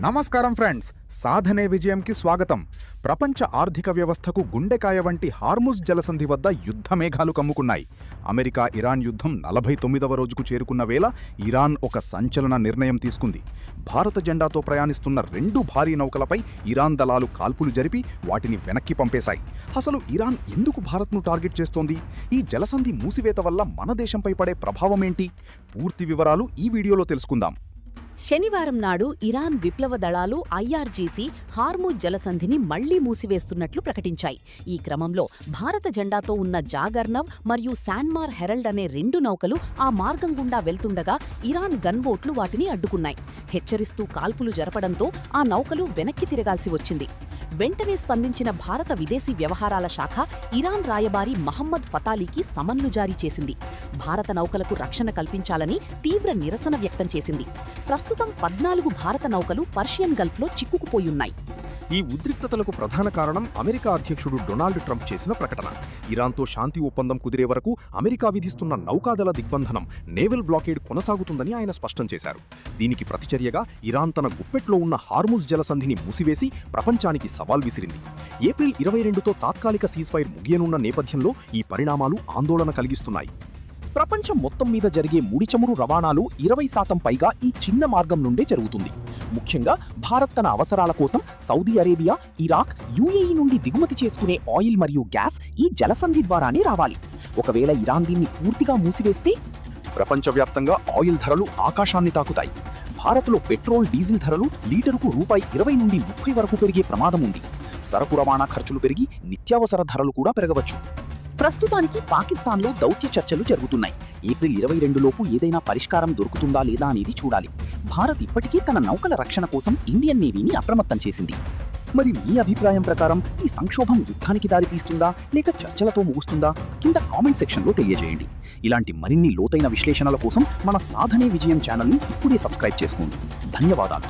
నమస్కారం ఫ్రెండ్స్, సాధనే విజయంకి స్వాగతం. ప్రపంచ ఆర్థిక వ్యవస్థకు గుండెకాయ వంటి హార్ముజ్ జలసంధి వద్ద యుద్ధమేఘాలు కమ్ముకున్నాయి. అమెరికా ఇరాన్ యుద్ధం 49వ రోజుకు చేరుకున్న వేళ ఇరాన్ ఒక సంచలన నిర్ణయం తీసుకుంది. భారత జెండాతో ప్రయాణిస్తున్న 2 భారీ నౌకలపై ఇరాన్ దళాలు కాల్పులు జరిపి వాటిని వెనక్కి పంపేశాయి. అసలు ఇరాన్ ఎందుకు భారత్ను టార్గెట్ చేస్తోంది? ఈ జలసంధి మూసివేత వల్ల మన దేశంపై పడే ప్రభావమేంటి? పూర్తి వివరాలు ఈ వీడియోలో తెలుసుకుందాం. శనివారం నాడు ఇరాన్ విప్లవ దళాలు ఐఆర్జీసీ హార్ముజ్ జలసంధిని మళ్లీ మూసివేస్తున్నట్లు ప్రకటించాయి. ఈ క్రమంలో భారత జెండాతో ఉన్న జాగర్నవ్ మరియు శాన్మార్ హెరల్డ్ అనే 2 నౌకలు ఆ మార్గం గుండా వెళ్తుండగా ఇరాన్ గన్బోట్లు వాటిని అడ్డుకున్నాయి. హెచ్చరిస్తూ కాల్పులు జరపడంతో ఆ నౌకలు వెనక్కి తిరగాల్సి వచ్చింది. వెంటనే స్పందించిన భారత విదేశీ వ్యవహారాల శాఖ ఇరాన్ రాయబారి మహమ్మద్ ఫతాలీకి సమన్లు జారీ చేసింది. భారత నౌకలకు రక్షణ కల్పించాలని తీవ్ర నిరసన వ్యక్తం చేసింది. ప్రస్తుతం 14 భారత నౌకలు పర్షియన్ గల్ఫ్లో చిక్కుకుపోయున్నాయి. ఈ ఉద్రిక్తతలకు ప్రధాన కారణం అమెరికా అధ్యక్షుడు డొనాల్డ్ ట్రంప్ చేసిన ప్రకటన. ఇరాన్తో శాంతి ఒప్పందం కుదిరే వరకు అమెరికా విధిస్తున్న నౌకాదళ దిగ్బంధనం, నేవల్ బ్లాకేడ్ కొనసాగుతుందని ఆయన స్పష్టం చేశారు. దీనికి ప్రతిచర్యగా ఇరాన్ తన గుప్పెట్లో ఉన్న హార్ముజ్ జలసంధిని మూసివేసి ప్రపంచానికి సవాల్ విసిరింది. ఏప్రిల్ 22తో తాత్కాలిక సీజ్ఫైర్ ముగియనున్న నేపథ్యంలో ఈ పరిణామాలు ఆందోళన కలిగిస్తున్నాయి. ప్రపంచం మొత్తం మీద జరిగే ముడి చమురు రవాణాలు 20% పైగా ఈ చిన్న మార్గం నుండే జరుగుతుంది. ముఖ్యంగా భారత్ తన అవసరాల కోసం సౌదీ అరేబియా, ఇరాక్, యుఏఈ నుండి దిగుమతి చేసుకునే ఆయిల్ మరియు గ్యాస్ ఈ జలసంధి ద్వారానే రావాలి. ఒకవేళ ఇరాన్ దీన్ని పూర్తిగా మూసివేస్తే ప్రపంచవ్యాప్తంగా ఆయిల్ ధరలు ఆకాశాన్ని తాకుతాయి. భారత్లో పెట్రోల్, డీజిల్ ధరలు లీటరుకు ₹20 నుండి ₹30 వరకు పెరిగే ప్రమాదం ఉంది. సరకు రవాణా ఖర్చులు పెరిగి నిత్యావసర ధరలు కూడా పెరగవచ్చు. ప్రస్తుతానికి పాకిస్తాన్లో దౌత్య చర్చలు జరుగుతున్నాయి. ఏప్రిల్ 22 లోపు ఏదైనా పరిష్కారం దొరుకుతుందా లేదా అనేది చూడాలి. భారత్ ఇప్పటికీ తన నౌకల రక్షణ కోసం ఇండియన్ నేవీని అప్రమత్తం చేసింది. మరి మీ అభిప్రాయం ప్రకారం ఈ సంక్షోభం యుద్ధానికి దారితీస్తుందా లేక చర్చలతో ముగుస్తుందా? కింద కామెంట్ సెక్షన్లో తెలియజేయండి. ఇలాంటి మరిన్ని లోతైన విశ్లేషణల కోసం మన సాధనే విజయం ఛానల్ని ఇప్పుడే సబ్స్క్రైబ్ చేసుకోండి. ధన్యవాదాలు.